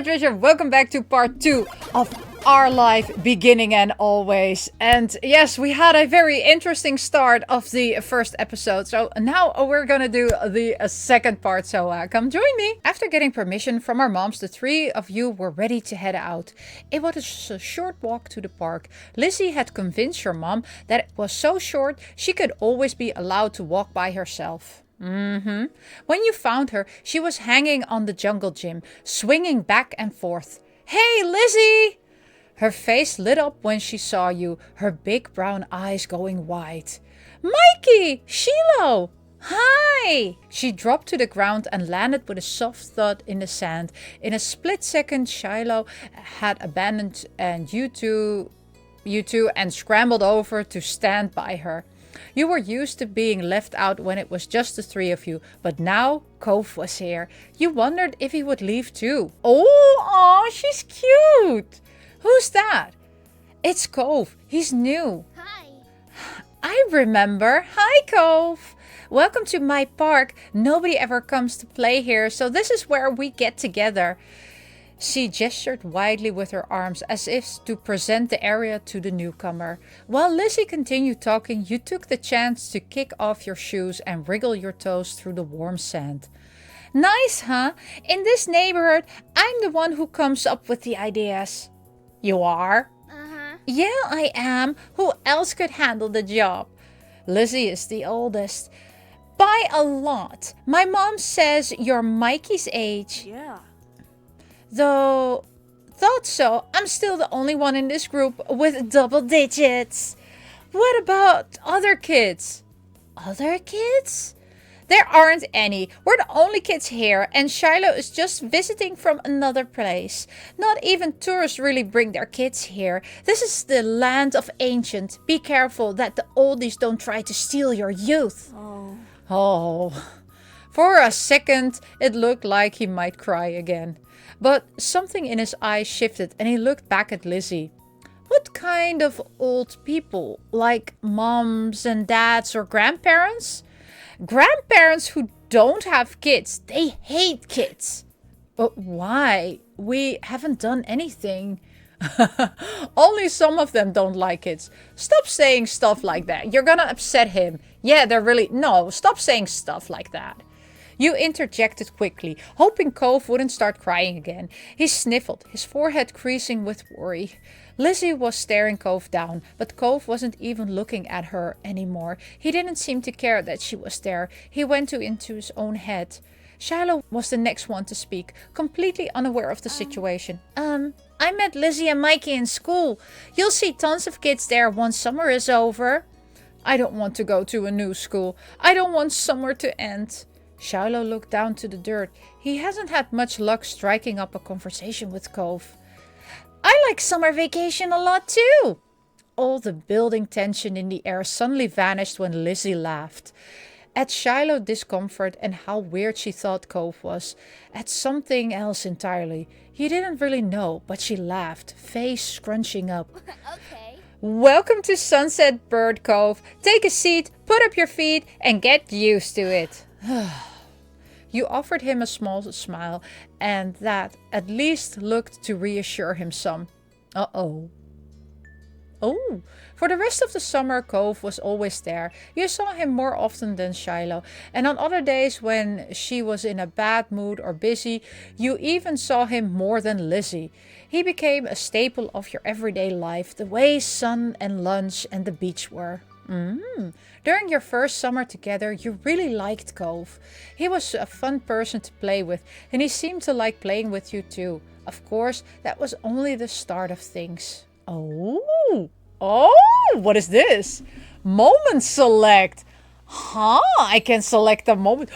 Alright, Treasure, welcome back to part 2 of our life, beginning and always. And yes, we had a very interesting start of the first episode. So now we're gonna do the second part. So come join me. After getting permission from our moms, the three of you were ready to head out. It was just a short walk to the park. Lizzie had convinced her mom that it was so short she could always be allowed to walk by herself. When you found her, she was hanging on the jungle gym, swinging back and forth. Hey, Lizzie! Her face lit up when she saw you, her big brown eyes going wide. Mikey! Shiloh! Hi! She dropped to the ground and landed with a soft thud in the sand. In a split second, Shiloh had abandoned you two and scrambled over to stand by her. You were used to being left out when it was just the three of you, but now Cove was here. You wondered if he would leave too. Oh, she's cute! Who's that? It's Cove. He's new. Hi. I remember. Hi, Cove. Welcome to my park. Nobody ever comes to play here, so this is where we get together. She gestured widely with her arms as if to present the area to the newcomer. While Lizzie continued talking, you took the chance to kick off your shoes and wriggle your toes through the warm sand. Nice, huh? In this neighborhood, I'm the one who comes up with the ideas. You are? Uh-huh. Yeah, I am. Who else could handle the job? Lizzie is the oldest. By a lot. My mom says you're Mikey's age. Yeah. Though, thought so. I'm still the only one in this group with double digits. What about other kids? Other kids? There aren't any. We're the only kids here, and Shiloh is just visiting from another place. Not even tourists really bring their kids here. This is the land of ancient. Be careful that the oldies don't try to steal your youth. Oh. For a second, it looked like he might cry again. But something in his eyes shifted and he looked back at Lizzie. What kind of old people? Like moms and dads or grandparents? Grandparents who don't have kids. They hate kids. But why? We haven't done anything. Only some of them don't like kids. Stop saying stuff like that. You're gonna upset him. Yeah, they're really... No, stop saying stuff like that. You interjected quickly, hoping Cove wouldn't start crying again. He sniffled, his forehead creasing with worry. Lizzie was staring Cove down, but Cove wasn't even looking at her anymore. He didn't seem to care that she was there. He went into his own head. Shiloh was the next one to speak, completely unaware of the situation. I met Lizzie and Mikey in school. You'll see tons of kids there once summer is over. I don't want to go to a new school. I don't want summer to end. Shiloh looked down to the dirt. He hasn't had much luck striking up a conversation with Cove. I like summer vacation a lot too. All the building tension in the air suddenly vanished when Lizzie laughed. At Shiloh's discomfort and how weird she thought Cove was. At something else entirely. He didn't really know, but she laughed, face scrunching up. Okay. Welcome to Sunset Bird Cove. Take a seat, put up your feet, and get used to it. You offered him a small smile, and that at least looked to reassure him some. Oh. For the rest of the summer, Cove was always there. You saw him more often than Shiloh, and on other days when she was in a bad mood or busy, you even saw him more than Lizzie. He became a staple of your everyday life, the way sun and lunch and the beach were. During your first summer together, you really liked Cove. He was a fun person to play with, and he seemed to like playing with you too. Of course, that was only the start of things. Oh, what is this? Moment select. I can select a moment.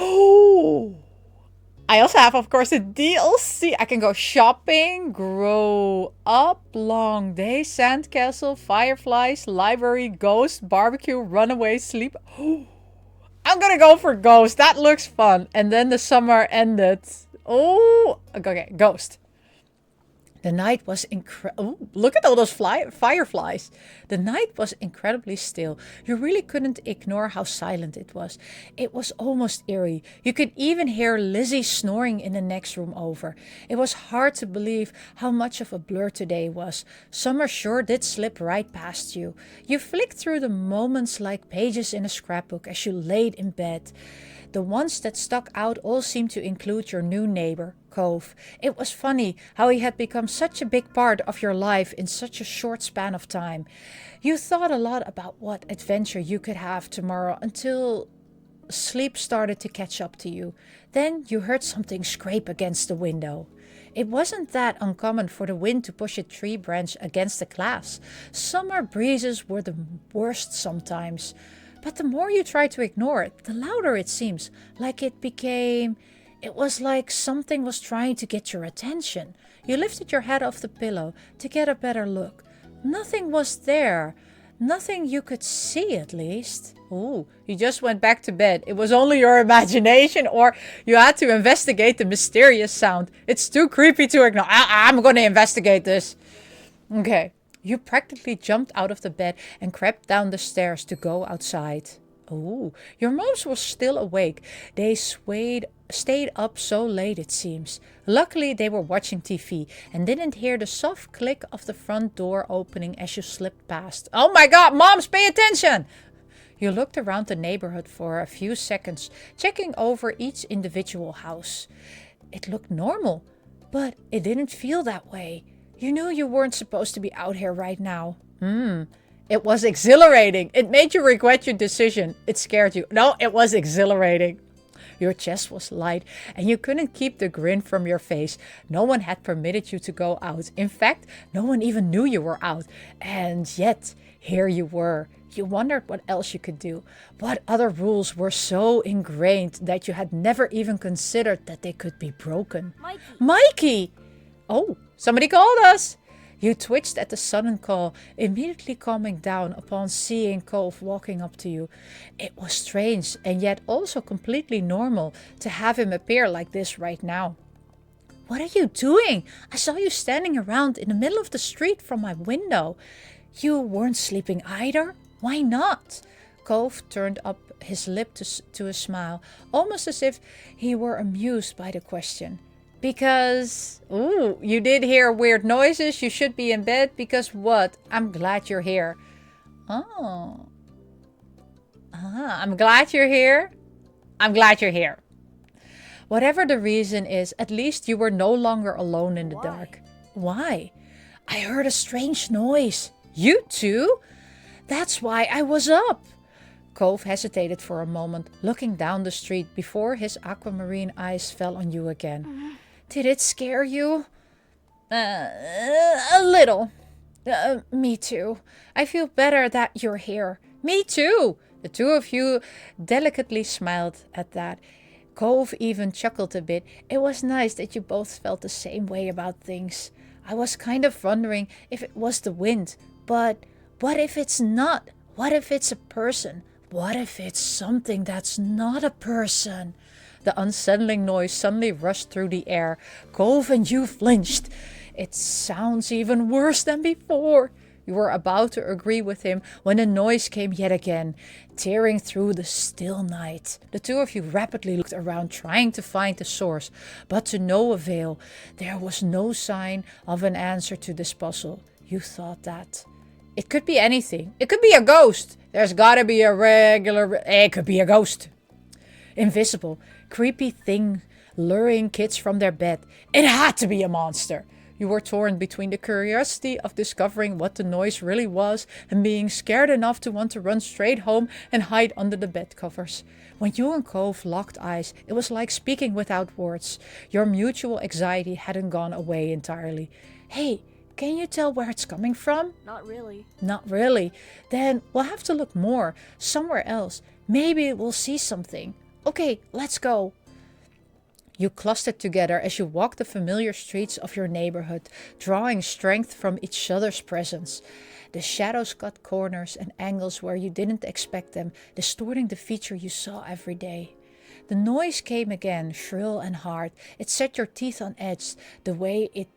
I also have, of course, the DLC. I can go shopping, grow up, long day, sandcastle, fireflies, library, ghost, barbecue, runaway, sleep. I'm gonna go for ghost. That looks fun. And then the summer ended. Okay, ghost. The night was oh, look at all those fireflies. The night was incredibly still. You really couldn't ignore how silent it was. It was almost eerie. You could even hear Lizzie snoring in the next room over. It was hard to believe how much of a blur today was. Summer sure did slip right past you. You flicked through the moments like pages in a scrapbook as you laid in bed. The ones that stuck out all seemed to include your new neighbor, Cove. It was funny how he had become such a big part of your life in such a short span of time. You thought a lot about what adventure you could have tomorrow until sleep started to catch up to you. Then you heard something scrape against the window. It wasn't that uncommon for the wind to push a tree branch against the glass. Summer breezes were the worst sometimes. But the more you try to ignore it, the louder it seems. It was like something was trying to get your attention. You lifted your head off the pillow to get a better look. Nothing was there. Nothing you could see, at least. Ooh, you just went back to bed. It was only your imagination, or you had to investigate the mysterious sound. It's too creepy to ignore. I'm going to investigate this. Okay. You practically jumped out of the bed and crept down the stairs to go outside. Oh, your moms were still awake. They stayed up so late, it seems. Luckily, they were watching TV and didn't hear the soft click of the front door opening as you slipped past. Oh my God, moms, pay attention! You looked around the neighborhood for a few seconds, checking over each individual house. It looked normal, but it didn't feel that way. You knew you weren't supposed to be out here right now. It was exhilarating. It made you regret your decision. It scared you. No, it was exhilarating. Your chest was light and you couldn't keep the grin from your face. No one had permitted you to go out. In fact, no one even knew you were out. And yet, here you were. You wondered what else you could do. What other rules were so ingrained that you had never even considered that they could be broken? Mikey! Oh, somebody called us! You twitched at the sudden call, immediately calming down upon seeing Cove walking up to you. It was strange and yet also completely normal to have him appear like this right now. What are you doing? I saw you standing around in the middle of the street from my window. You weren't sleeping either? Why not? Cove turned up his lip to a smile, almost as if he were amused by the question. Because, ooh, you did hear weird noises. You should be in bed. Because what? I'm glad you're here. Oh. I'm glad you're here. I'm glad you're here. Whatever the reason is, at least you were no longer alone in the dark. Why? I heard a strange noise. You too? That's why I was up. Cove hesitated for a moment, looking down the street before his aquamarine eyes fell on you again. Did it scare you? A little. Me too. I feel better that you're here. Me too. The two of you delicately smiled at that. Cove even chuckled a bit. It was nice that you both felt the same way about things. I was kind of wondering if it was the wind. But what if it's not? What if it's a person? What if it's something that's not a person? The unsettling noise suddenly rushed through the air. Cove and you flinched. It sounds even worse than before. You were about to agree with him when the noise came yet again, tearing through the still night. The two of you rapidly looked around, trying to find the source, but to no avail. There was no sign of an answer to this puzzle. You thought that. It could be anything. It could be a ghost. There's gotta be a regular... It could be a ghost. Invisible, creepy thing luring kids from their bed. It had to be a monster. You were torn between the curiosity of discovering what the noise really was and being scared enough to want to run straight home and hide under the bed covers. When you and Cove locked eyes, it was like speaking without words. Your mutual anxiety hadn't gone away entirely. Hey, can you tell where it's coming from? Not really. Not really. Then we'll have to look more, somewhere else. Maybe we'll see something. Okay, let's go. You clustered together as you walked the familiar streets of your neighborhood, drawing strength from each other's presence. The shadows cut corners and angles where you didn't expect them, distorting the feature you saw every day. The noise came again, shrill and hard. It set your teeth on edge, the way it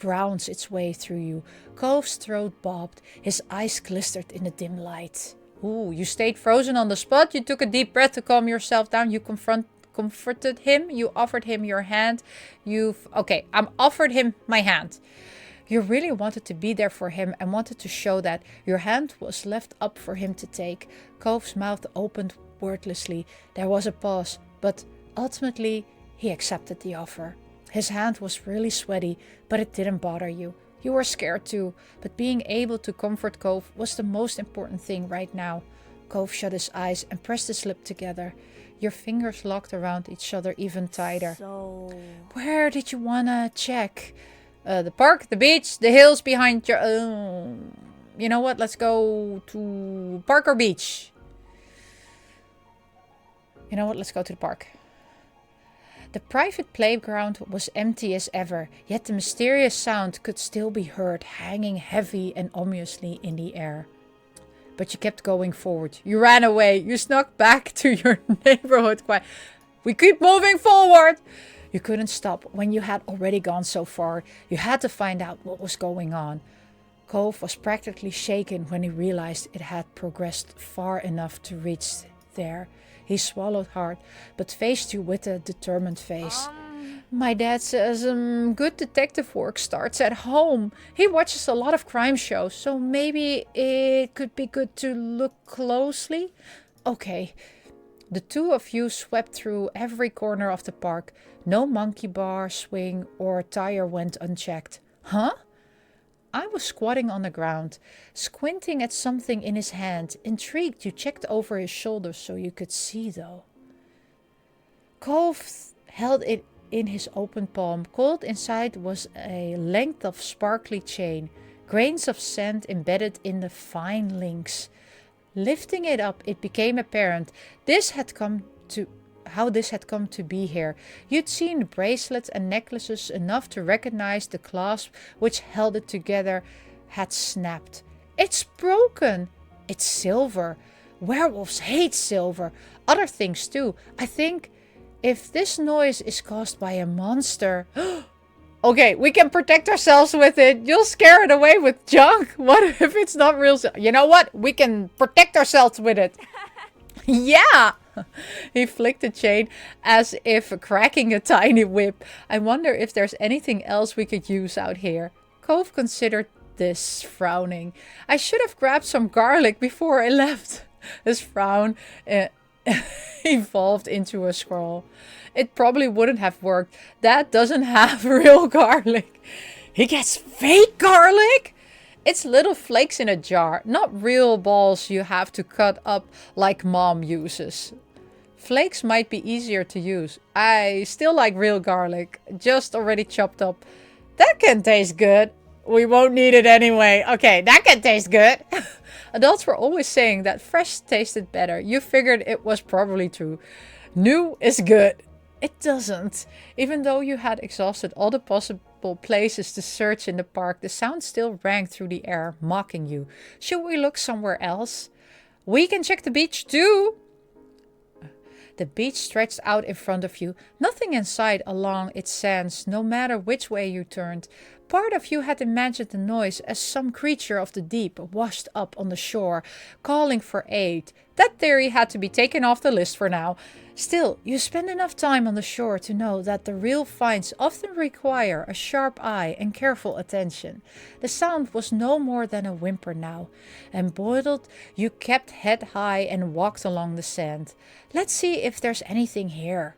grounds its way through you. Cove's throat bobbed. His eyes glistered in the dim light. Ooh, you stayed frozen on the spot. You took a deep breath to calm yourself down. You comforted him. You offered him your hand. Okay, I offered him my hand. You really wanted to be there for him and wanted to show that. Your hand was left up for him to take. Cove's mouth opened wordlessly. There was a pause, but ultimately he accepted the offer. His hand was really sweaty, but it didn't bother you. You were scared too, but being able to comfort Cove was the most important thing right now. Cove shut his eyes and pressed his lips together. Your fingers locked around each other even tighter. So... Where did you wanna check? The park, the beach, the hills behind your... you know what? Let's go to park or beach. You know what? Let's go to the park. The private playground was empty as ever, yet the mysterious sound could still be heard, hanging heavy and ominously in the air. But you kept going forward. You ran away. You snuck back to your neighborhood. We keep moving forward. You couldn't stop when you had already gone so far. You had to find out what was going on. Cove was practically shaken when he realized it had progressed far enough to reach there. He swallowed hard, but faced you with a determined face. My dad says good detective work starts at home. He watches a lot of crime shows, so maybe it could be good to look closely. Okay. The two of you swept through every corner of the park. No monkey bar, swing, or tire went unchecked. Huh? I was squatting on the ground, squinting at something in his hand. Intrigued, you checked over his shoulder so you could see, though. Cove held it in his open palm. Coiled inside was a length of sparkly chain, grains of sand embedded in the fine links. Lifting it up, it became apparent how this had come to be here. You'd seen bracelets and necklaces enough to recognize the clasp which held it together had snapped. It's broken. It's silver. Werewolves hate silver. Other things too. I think if this noise is caused by a monster... Okay, we can protect ourselves with it. You'll scare it away with junk. What if it's not real? You know what? We can protect ourselves with it. Yeah! He flicked the chain as if cracking a tiny whip. I wonder if there's anything else we could use out here. Cove considered this, frowning. I should have grabbed some garlic before I left. His frown evolved into a scroll. It probably wouldn't have worked. Dad doesn't have real garlic. He gets fake garlic? It's little flakes in a jar, not real balls you have to cut up like Mom uses. Flakes might be easier to use. I still like real garlic, just already chopped up. That can taste good. We won't need it anyway. Okay, that can taste good. Adults were always saying that fresh tasted better. You figured it was probably true. New is good. It doesn't. Even though you had exhausted all the possible places to search in the park, the sound still rang through the air, mocking you. Should we look somewhere else? We can check the beach too. The beach stretched out in front of you, nothing in sight along its sands, no matter which way you turned. Part of you had imagined the noise as some creature of the deep washed up on the shore, calling for aid. That theory had to be taken off the list for now. Still, you spend enough time on the shore to know that the real finds often require a sharp eye and careful attention. The sound was no more than a whimper now. Embroiled, you kept head high and walked along the sand. Let's see if there's anything here.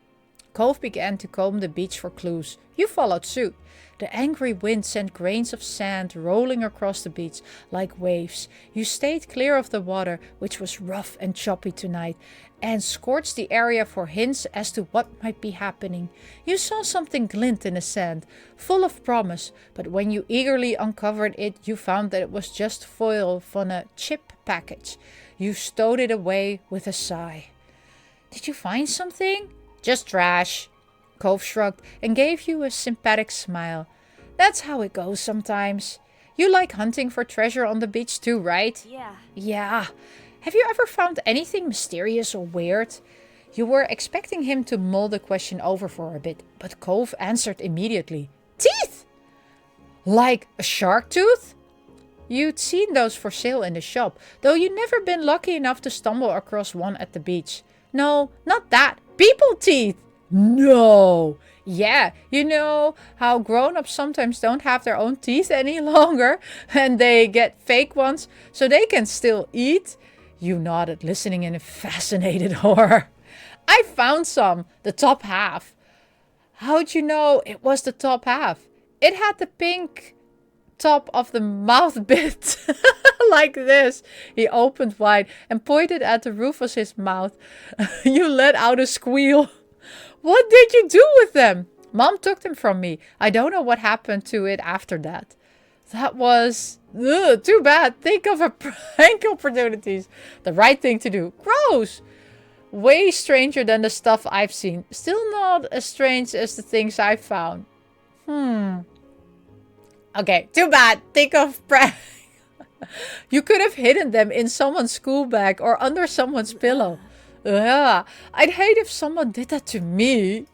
Cove began to comb the beach for clues. You followed suit. The angry wind sent grains of sand rolling across the beach like waves. You stayed clear of the water, which was rough and choppy tonight, and scorched the area for hints as to what might be happening. You saw something glint in the sand, full of promise, but when you eagerly uncovered it, you found that it was just foil from a chip package. You stowed it away with a sigh. Did you find something? Just trash. Cove shrugged and gave you a sympathetic smile. That's how it goes sometimes. You like hunting for treasure on the beach too, right? Yeah. Yeah. Have you ever found anything mysterious or weird? You were expecting him to mull the question over for a bit, but Cove answered immediately. Teeth! Like a shark tooth? You'd seen those for sale in the shop, though you'd never been lucky enough to stumble across one at the beach. No, not that. People teeth! No! Yeah, you know how grown-ups sometimes don't have their own teeth any longer and they get fake ones so they can still eat? You nodded, listening in a fascinated horror. I found some, the top half. How'd you know it was the top half? It had the pink top of the mouth bit. Like this. He opened wide and pointed at the roof of his mouth. You let out a squeal. What did you do with them? Mom took them from me. I don't know what happened to it after that. That was too bad. Think of a prank opportunities. The right thing to do. Gross. Way stranger than the stuff I've seen. Still not as strange as the things I've found. Okay, too bad. Think of prank. You could have hidden them in someone's school bag or under someone's pillow. Yeah, I'd hate if someone did that to me.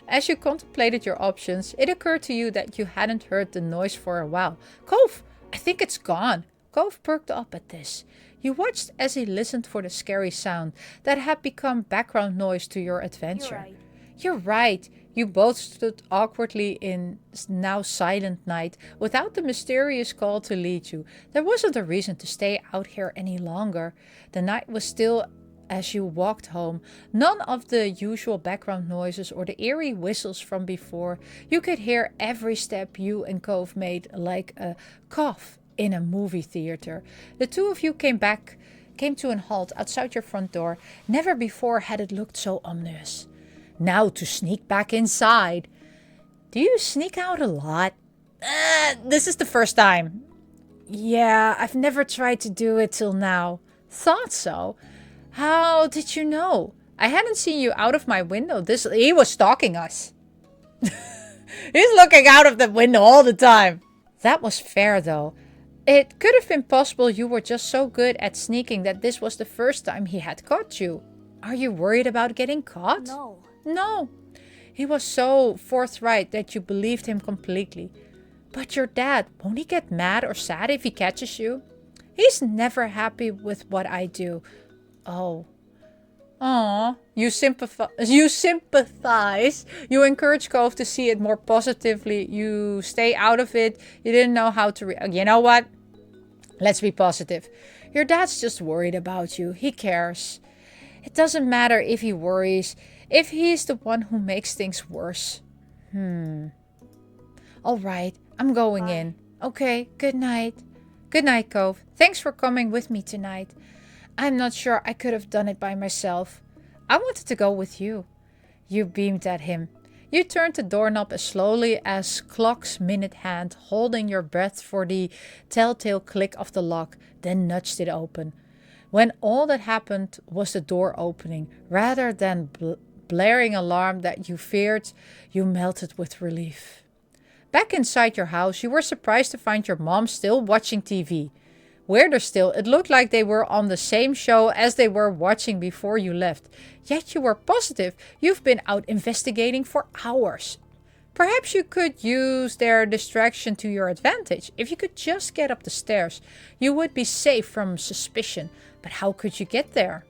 As you contemplated your options, it occurred to you that you hadn't heard the noise for a while. Cove, I think it's gone. Cove perked up at this. You watched as he listened for the scary sound that had become background noise to your adventure. You're right. You both stood awkwardly in now silent night without the mysterious call to lead you. There wasn't a reason to stay out here any longer. The night was still as you walked home. None of the usual background noises or the eerie whistles from before. You could hear every step you and Cove made like a cough in a movie theater. The two of you came to an halt outside your front door. Never before had it looked so ominous. Now to sneak back inside. Do you sneak out a lot? This is the first time. Yeah, I've never tried to do it till now. Thought so. How did you know? I hadn't seen you out of my window. He was stalking us. He's looking out of the window all the time. That was fair though. It could have been possible you were just so good at sneaking that this was the first time he had caught you. Are you worried about getting caught? No. He was so forthright that you believed him completely. But your dad, won't he get mad or sad if he catches you? He's never happy with what I do. Oh. Aw, you sympathize. You encourage Cove to see it more positively. You stay out of it. You didn't know how to react. You know what? Let's be positive. Your dad's just worried about you. He cares. It doesn't matter if he worries, if he's the one who makes things worse. All right, I'm going in. Okay, good night. Good night, Cove. Thanks for coming with me tonight. I'm not sure I could have done it by myself. I wanted to go with you. You beamed at him. You turned the doorknob as slowly as clock's minute hand, holding your breath for the telltale click of the lock, then nudged it open. When all that happened was the door opening, rather than blaring alarm that you feared, you melted with relief. Back inside your house, you were surprised to find your mom still watching TV. Weirder still, it looked like they were on the same show as they were watching before you left. Yet you were positive you've been out investigating for hours. Perhaps you could use their distraction to your advantage. If you could just get up the stairs, you would be safe from suspicion. But how could you get there?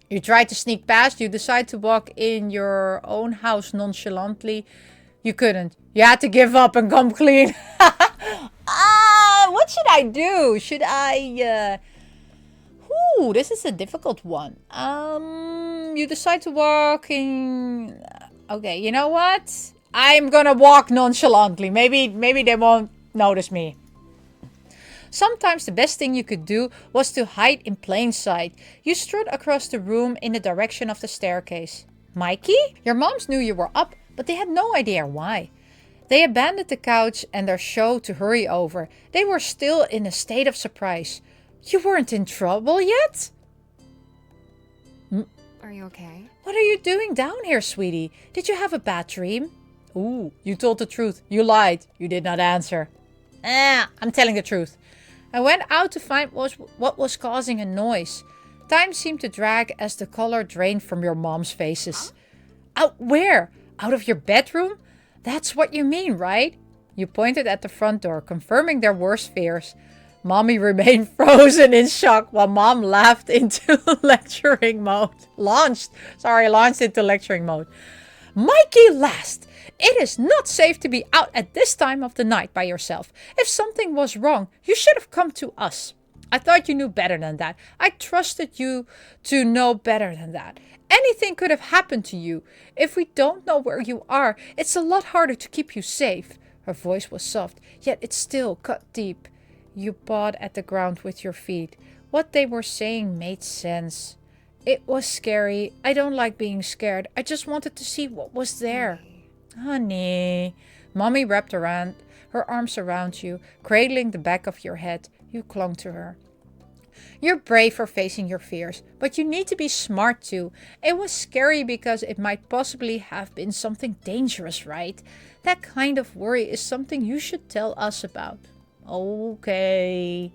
You tried to sneak past. You decided to walk in your own house nonchalantly. You couldn't. You had to give up and come clean. What should I do? Should I... this is a difficult one. You decide to walk in... Okay, you know what? I'm gonna walk nonchalantly. Maybe they won't notice me. Sometimes the best thing you could do was to hide in plain sight. You strode across the room in the direction of the staircase. Mikey? Your moms knew you were up, but they had no idea why. They abandoned the couch and their show to hurry over. They were still in a state of surprise. You weren't in trouble yet? Are you okay? What are you doing down here, sweetie? Did you have a bad dream? Ooh, you told the truth. You lied. You did not answer. I'm telling the truth. I went out to find what was causing a noise. Time seemed to drag as the color drained from your mom's faces. Out where? Out of your bedroom? That's what you mean, right? You pointed at the front door, confirming their worst fears. Mommy remained frozen in shock while Mom laughed into lecturing mode. Launched into lecturing mode. Mikey last! It is not safe to be out at this time of the night by yourself. If something was wrong, you should have come to us. I thought you knew better than that. I trusted you to know better than that. Anything could have happened to you. If we don't know where you are, it's a lot harder to keep you safe. Her voice was soft, yet it still cut deep. You pawed at the ground with your feet. What they were saying made sense. It was scary. I don't like being scared. I just wanted to see what was there. Honey. Mommy wrapped around her arms around you, cradling the back of your head. You clung to her. You're brave for facing your fears, but you need to be smart too. It was scary because it might possibly have been something dangerous, right? That kind of worry is something you should tell us about. Okay.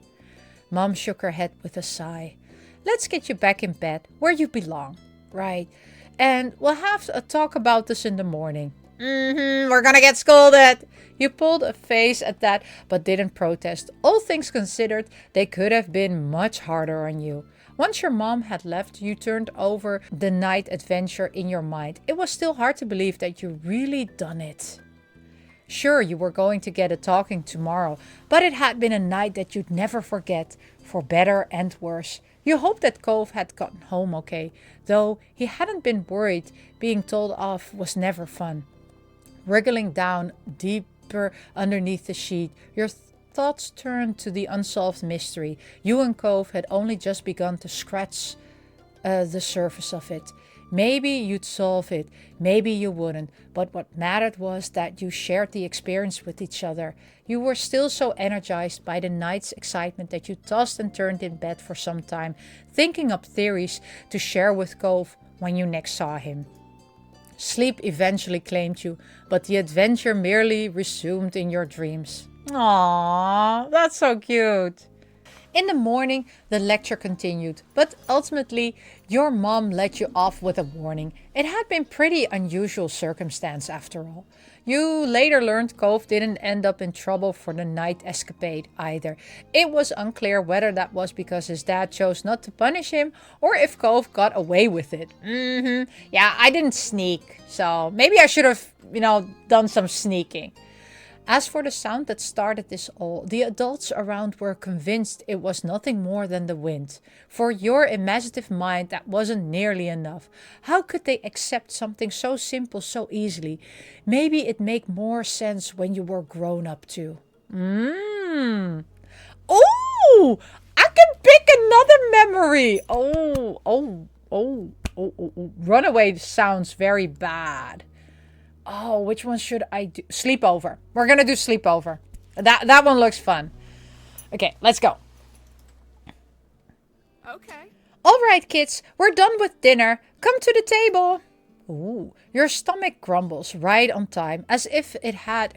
Mom shook her head with a sigh. Let's get you back in bed, where you belong. Right. And we'll have a talk about this in the morning. We're gonna get scolded. You pulled a face at that, but didn't protest. All things considered, they could have been much harder on you. Once your mom had left, you turned over the night adventure in your mind. It was still hard to believe that you really done it. Sure, you were going to get a talking tomorrow, but it had been a night that you'd never forget, for better and worse. You hoped that Cove had gotten home okay, though he hadn't been worried. Being told off was never fun. Wriggling down deeper underneath the sheet, your thoughts turned to the unsolved mystery. You and Cove had only just begun to scratch the surface of it. Maybe you'd solve it, maybe you wouldn't, but what mattered was that you shared the experience with each other. You were still so energized by the night's excitement that you tossed and turned in bed for some time, thinking up theories to share with Cove when you next saw him. Sleep eventually claimed you, but the adventure merely resumed in your dreams. Aww, that's so cute. In the morning, the lecture continued, but ultimately, your mom let you off with a warning. It had been pretty unusual circumstance after all. You later learned Cove didn't end up in trouble for the night escapade either. It was unclear whether that was because his dad chose not to punish him or if Cove got away with it. Yeah, I didn't sneak, so maybe I should have, done some sneaking. As for the sound that started this all, the adults around were convinced it was nothing more than the wind. For your imaginative mind, that wasn't nearly enough. How could they accept something so simple so easily? Maybe it'd make more sense when you were grown up too. Oh! I can pick another memory! Runaway sounds very bad. Oh, which one should I do? Sleepover. We're gonna do sleepover. That one looks fun. Okay, let's go. Okay. All right, kids, we're done with dinner. Come to the table. Ooh, your stomach grumbles right on time, as if it had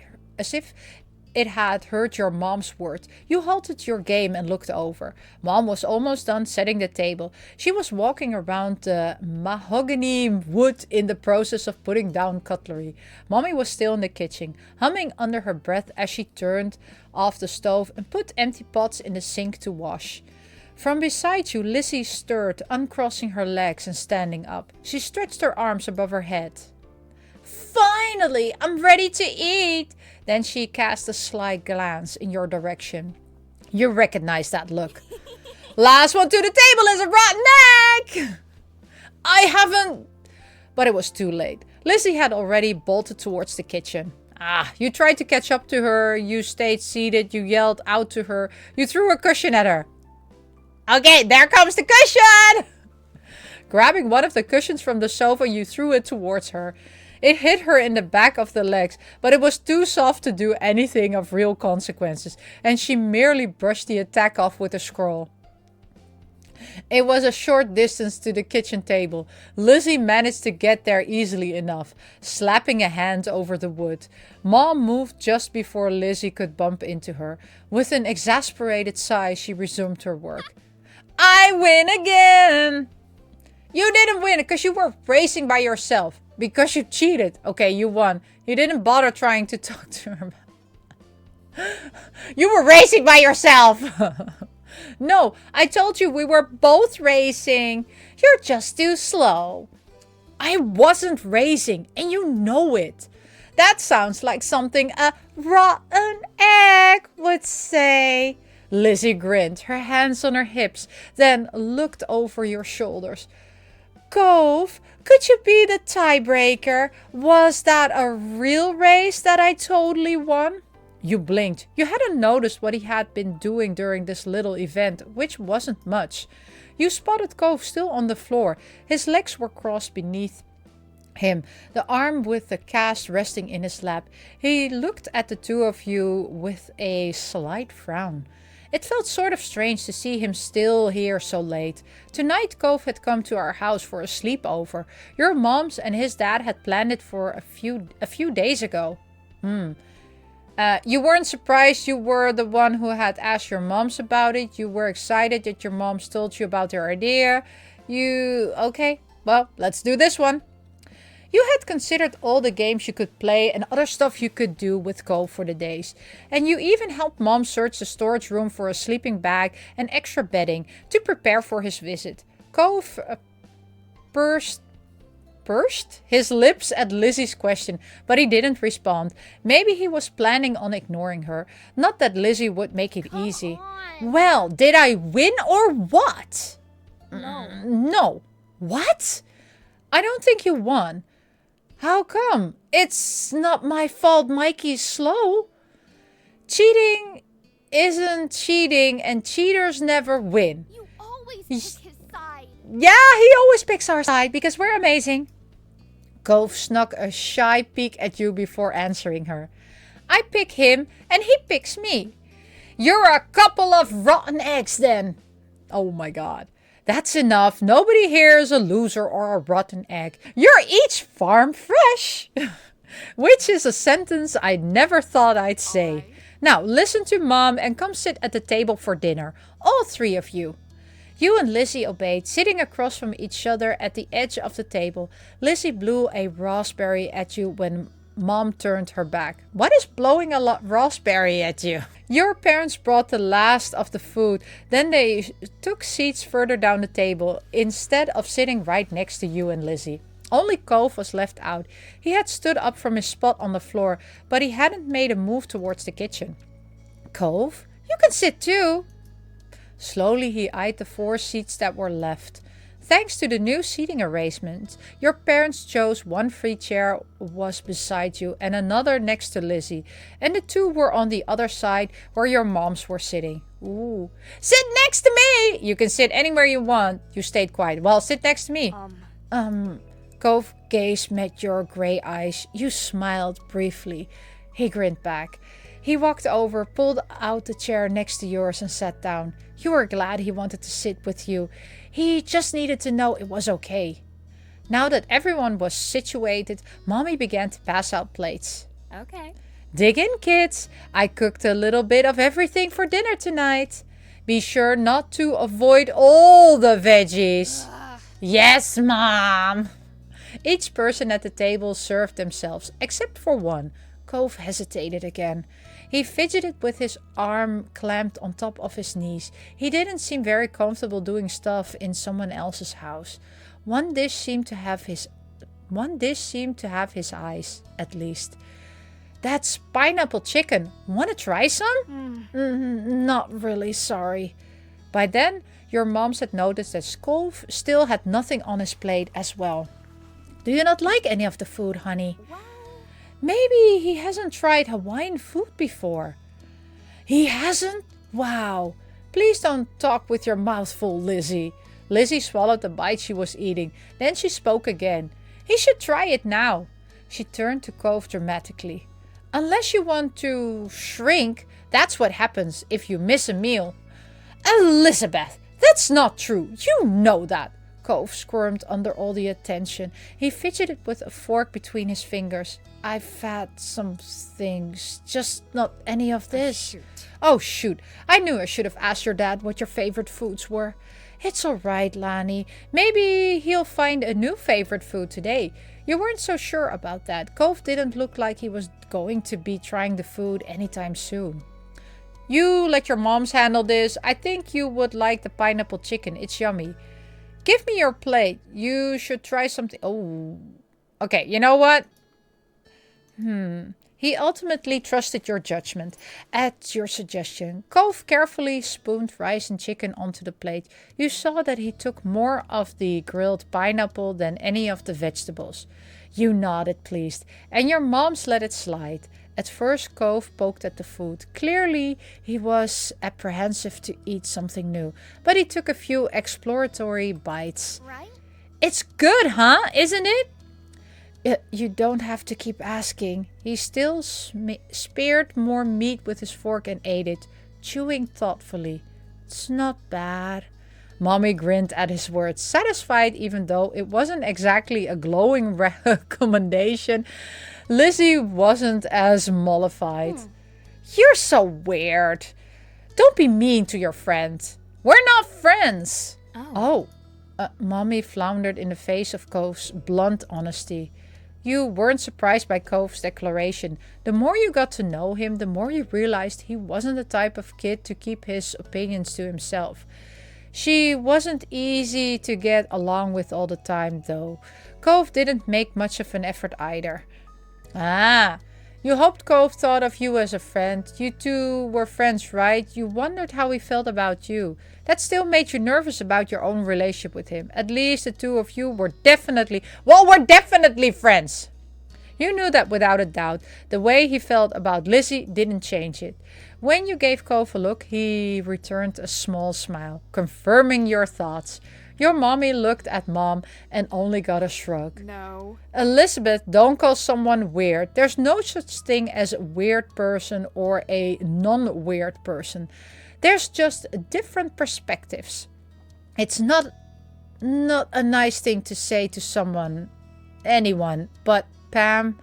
heard your mom's words. You halted your game and looked over. Mom was almost done setting the table. She was walking around the mahogany wood in the process of putting down cutlery. Mommy was still in the kitchen, humming under her breath as she turned off the stove and put empty pots in the sink to wash. From beside you, Lizzie stirred, uncrossing her legs and standing up. She stretched her arms above her head. Finally, I'm ready to eat. Then she cast a sly glance in your direction. You recognize that look. Last one to the table is a rotten egg! I haven't... But it was too late. Lizzie had already bolted towards the kitchen. You tried to catch up to her. You stayed seated. You yelled out to her. You threw a cushion at her. Okay, there comes the cushion! Grabbing one of the cushions from the sofa, you threw it towards her. It hit her in the back of the legs, but it was too soft to do anything of real consequences, and she merely brushed the attack off with a scroll. It was a short distance to the kitchen table. Lizzie managed to get there easily enough, slapping a hand over the wood. Mom moved just before Lizzie could bump into her. With an exasperated sigh, she resumed her work. I win again! You didn't win because you were racing by yourself. Because you cheated. Okay, you won. You didn't bother trying to talk to her. You were racing by yourself. No, I told you we were both racing. You're just too slow. I wasn't racing, and you know it. That sounds like something a rotten egg would say. Lizzie grinned, her hands on her hips, then looked over your shoulders. Cove, could you be the tiebreaker? Was that a real race that I totally won? You blinked. You hadn't noticed what he had been doing during this little event, which wasn't much. You spotted Cove still on the floor. His legs were crossed beneath him, the arm with the cast resting in his lap. He looked at the two of you with a slight frown. It felt sort of strange to see him still here so late. Tonight Cove had come to our house for a sleepover. Your moms and his dad had planned it for a few days ago. You weren't surprised you were the one who had asked your moms about it. You were excited that your moms told you about their idea. Okay, well, let's do this one. You had considered all the games you could play and other stuff you could do with Cove for the days. And you even helped Mom search the storage room for a sleeping bag and extra bedding to prepare for his visit. Cove pursed his lips at Lizzie's question, but he didn't respond. Maybe he was planning on ignoring her. Not that Lizzie would make it easy. Well, did I win or what? No. What? I don't think you won. How come? It's not my fault Mikey's slow. Cheating isn't cheating, and cheaters never win. You always pick his side. Yeah, he always picks our side because we're amazing. Cove snuck a shy peek at you before answering her. I pick him, and he picks me. You're a couple of rotten eggs then. Oh my god. That's enough. Nobody here is a loser or a rotten egg. You're each farm fresh. Which is a sentence I never thought I'd say. Right. Now, listen to Mom and come sit at the table for dinner. All three of you. You and Lizzie obeyed, sitting across from each other at the edge of the table. Lizzie blew a raspberry at you when Mom turned her back. What is blowing a raspberry at you? Your parents brought the last of the food. Then they took seats further down the table instead of sitting right next to you and Lizzie. Only Cove was left out. He had stood up from his spot on the floor, but he hadn't made a move towards the kitchen. Cove, you can sit too. Slowly he eyed the 4 seats that were left. Thanks to the new seating arrangement, your parents chose one free chair was beside you and another next to Lizzie, and the 2 were on the other side where your moms were sitting. Ooh. Sit next to me! You can sit anywhere you want. You stayed quiet. Well, sit next to me. Cove gaze met your gray eyes. You smiled briefly. He grinned back. He walked over, pulled out the chair next to yours and sat down. You were glad he wanted to sit with you. He just needed to know it was okay. Now that everyone was situated, Mommy began to pass out plates. Okay. Dig in, kids. I cooked a little bit of everything for dinner tonight. Be sure not to avoid all the veggies. Yes, Mom. Each person at the table served themselves, except for one. Cove hesitated again. He fidgeted with his arm clamped on top of his knees. He didn't seem very comfortable doing stuff in someone else's house. One dish seemed to have his eyes, at least. That's pineapple chicken. Want to try some? Not really, sorry. By then, your moms had noticed that Cove still had nothing on his plate as well. Do you not like any of the food, honey? Wow. Maybe he hasn't tried Hawaiian food before. He hasn't? Wow. Please don't talk with your mouth full, Lizzie. Lizzie swallowed the bite she was eating. Then she spoke again. He should try it now. She turned to Cove dramatically. Unless you want to shrink, that's what happens if you miss a meal. Elizabeth, that's not true. You know that. Cove squirmed under all the attention. He fidgeted with a fork between his fingers. I've had some things, just not any of this. Oh, shoot. I knew I should have asked your dad what your favorite foods were. It's all right, Lani. Maybe he'll find a new favorite food today. You weren't so sure about that. Cove didn't look like he was going to be trying the food anytime soon. You let your moms handle this. I think you would like the pineapple chicken. It's yummy. Give me your plate. You should try something. Oh. Okay, you know what? He ultimately trusted your judgment. At your suggestion, Cove carefully spooned rice and chicken onto the plate. You saw that he took more of the grilled pineapple than any of the vegetables. You nodded, pleased, and your moms let it slide. At first, Cove poked at the food. Clearly, he was apprehensive to eat something new, but he took a few exploratory bites. Right? It's good, huh? Isn't it? You don't have to keep asking. He still speared more meat with his fork and ate it, chewing thoughtfully. It's not bad. Mommy grinned at his words, satisfied even though it wasn't exactly a glowing recommendation. Lizzie wasn't as mollified. You're so weird. Don't be mean to your friend. We're not friends. Oh. Mommy floundered in the face of Cove's blunt honesty. You weren't surprised by Cove's declaration. The more you got to know him, the more you realized he wasn't the type of kid to keep his opinions to himself. She wasn't easy to get along with all the time, though. Cove didn't make much of an effort either. Ah, you hoped Cove thought of you as a friend. You two were friends, right? You wondered how he felt about you. That still made you nervous about your own relationship with him. At least the two of you were definitely friends. You knew that without a doubt. The way he felt about Lizzie didn't change it. When you gave Cove a look, he returned a small smile, confirming your thoughts. Your mommy looked at Mom and only got a shrug. No. Elizabeth, don't call someone weird. There's no such thing as a weird person or a non-weird person. There's just different perspectives. It's not a nice thing to say to anyone, but Pam,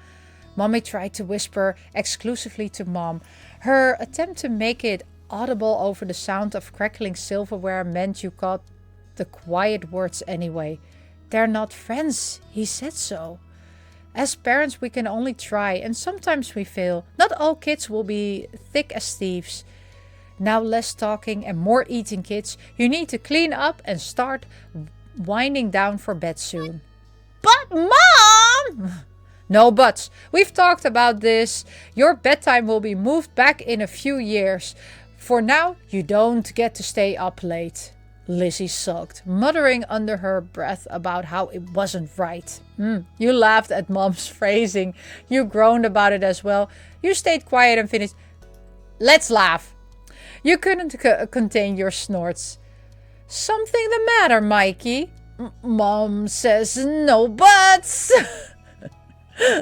Mommy tried to whisper exclusively to Mom. Her attempt to make it audible over the sound of crackling silverware meant you caught the quiet words anyway. They're not friends, he said so. As parents, we can only try, and sometimes we fail. Not all kids will be thick as thieves. Now less talking and more eating, kids. You need to clean up and start winding down for bed soon. But Mom! No buts. We've talked about this. Your bedtime will be moved back in a few years. For now, you don't get to stay up late. Lizzie sulked, muttering under her breath about how it wasn't right. You laughed at Mom's phrasing. You groaned about it as well. You stayed quiet and finished. Let's laugh. You couldn't contain your snorts. Something the matter, Mikey? Mom says no buts.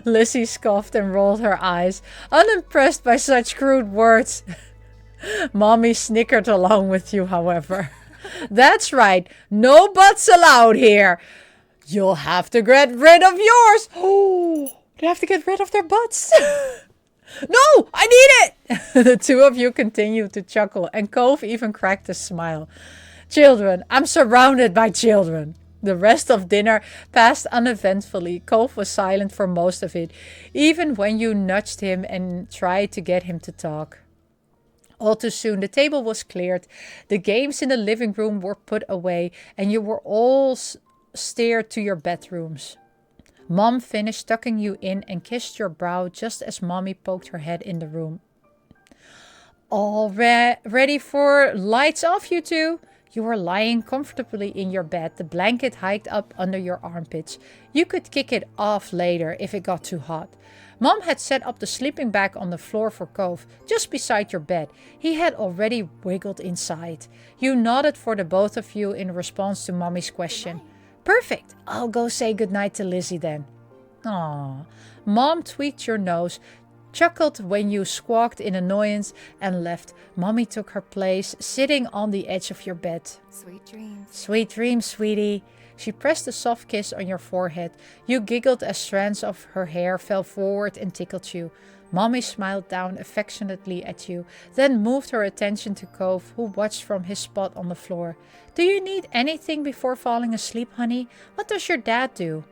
Lizzie scoffed and rolled her eyes, unimpressed by such crude words. Mommy snickered along with you, however. That's right, no buts allowed here. You'll have to get rid of yours. Oh, they have to get rid of their butts. No, I need it. The two of you continued to chuckle, and Cove even cracked a smile. Children, I'm surrounded by children. The rest of dinner passed uneventfully. Cove was silent for most of it, even when you nudged him and tried to get him to talk. All too soon, the table was cleared. The games in the living room were put away, and you were all steered to your bedrooms. Mom finished tucking you in and kissed your brow just as Mommy poked her head in the room. All ready for lights off, you two? You were lying comfortably in your bed, the blanket hiked up under your armpits. You could kick it off later if it got too hot. Mom had set up the sleeping bag on the floor for Cove, just beside your bed. He had already wiggled inside. You nodded for the both of you in response to Mommy's question. Perfect. I'll go say goodnight to Lizzie then. Aww. Mom tweaked your nose, chuckled when you squawked in annoyance, and left. Mommy took her place, sitting on the edge of your bed. Sweet dreams. Sweet dreams, sweetie. She pressed a soft kiss on your forehead. You giggled as strands of her hair fell forward and tickled you. Mommy smiled down affectionately at you, then moved her attention to Cove, who watched from his spot on the floor. Do you need anything before falling asleep, honey? What does your dad do?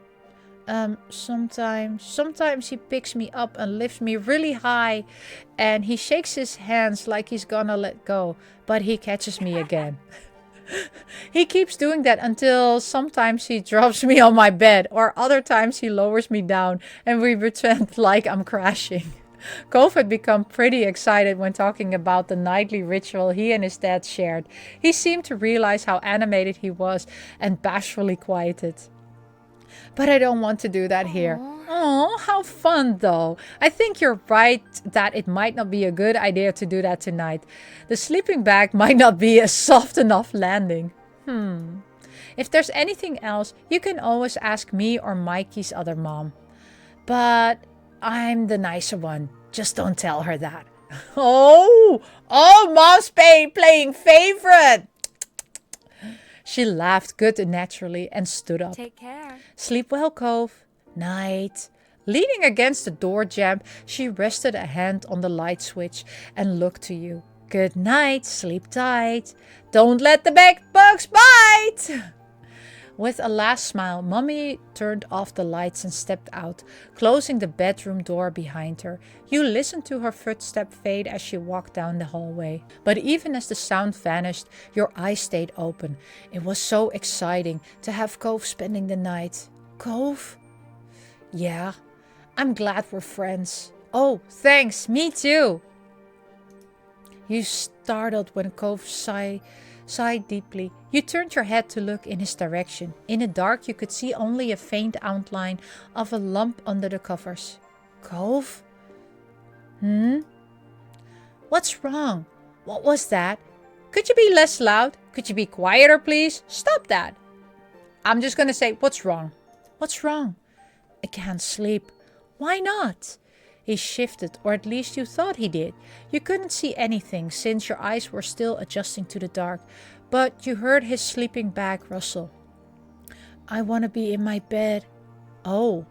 Sometimes he picks me up and lifts me really high, and he shakes his hands like he's gonna let go, but he catches me again. He keeps doing that until sometimes he drops me on my bed, or other times he lowers me down and we pretend like I'm crashing. Cove had become pretty excited when talking about the nightly ritual he and his dad shared. He seemed to realize how animated he was and bashfully quieted. But I don't want to do that here. Oh, how fun though. I think you're right that it might not be a good idea to do that tonight. The sleeping bag might not be a soft enough landing. If there's anything else, you can always ask me or Mikey's other mom. But I'm the nicer one. Just don't tell her that. Oh, Mom's playing favorite. She laughed good and naturally and stood up. Take care. Sleep well, Cove. Night. Leaning against the door jamb, she rested a hand on the light switch and looked to you. Good night. Sleep tight. Don't let the bed bugs bite. With a last smile, Mummy turned off the lights and stepped out, closing the bedroom door behind her. You listened to her footstep fade as she walked down the hallway. But even as the sound vanished, your eyes stayed open. It was so exciting to have Cove spending the night. Cove? Yeah, I'm glad we're friends. Oh, thanks, me too. You startled when Cove sighed deeply. You turned your head to look in his direction. In the dark, you could see only a faint outline of a lump under the covers. Cove? What's wrong? What was that? Could you be less loud? Could you be quieter, please? Stop that. I'm just gonna say, what's wrong? What's wrong? I can't sleep. Why not? He shifted, or at least you thought he did. You couldn't see anything since your eyes were still adjusting to the dark, but you heard his sleeping bag rustle. I want to be in my bed. Oh.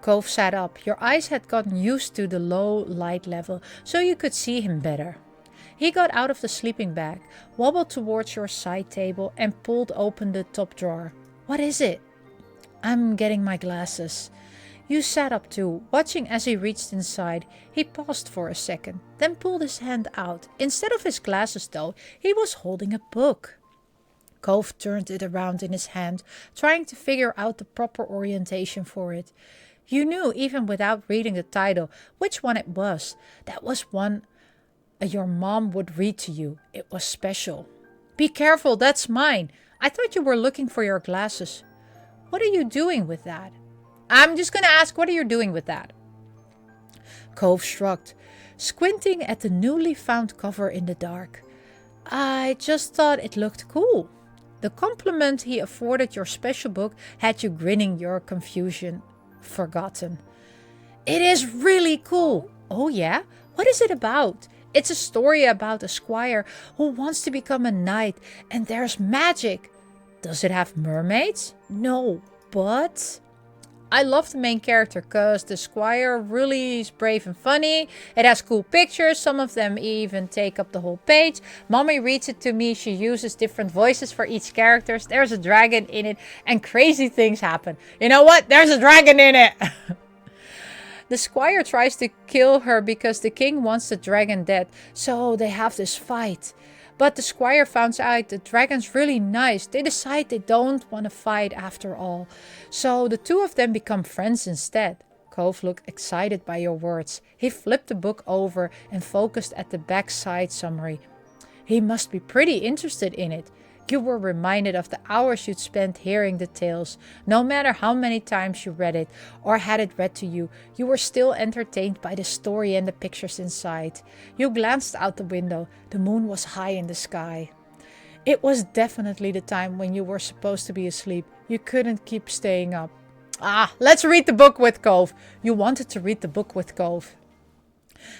Cove sat up. Your eyes had gotten used to the low light level, so you could see him better. He got out of the sleeping bag, wobbled towards your side table, and pulled open the top drawer. What is it? I'm getting my glasses. You sat up too, watching as he reached inside. He paused for a second, then pulled his hand out. Instead of his glasses though, he was holding a book. Cove turned it around in his hand, trying to figure out the proper orientation for it. You knew, even without reading the title, which one it was. That was one your mom would read to you. It was special. Be careful, that's mine. I thought you were looking for your glasses. What are you doing with that? I'm just going to ask, what are you doing with that? Cove shrugged, squinting at the newly found cover in the dark. I just thought it looked cool. The compliment he afforded your special book had you grinning, your confusion forgotten. It is really cool. Oh yeah? What is it about? It's a story about a squire who wants to become a knight, and there's magic. Does it have mermaids? No, but I love the main character because the squire really is brave and funny. It has cool pictures. Some of them even take up the whole page. Mommy reads it to me. She uses different voices for each character. There's a dragon in it and crazy things happen. You know what? There's a dragon in it. The squire tries to kill her because the king wants the dragon dead. So they have this fight. But the squire finds out the dragon's really nice. They decide they don't want to fight after all. So the two of them become friends instead. Cove looked excited by your words. He flipped the book over and focused at the backside summary. He must be pretty interested in it. You were reminded of the hours you'd spent hearing the tales. No matter how many times you read it or had it read to you, you were still entertained by the story and the pictures inside. You glanced out the window. The moon was high in the sky. It was definitely the time when you were supposed to be asleep. You couldn't keep staying up. Let's read the book with Cove. You wanted to read the book with Cove.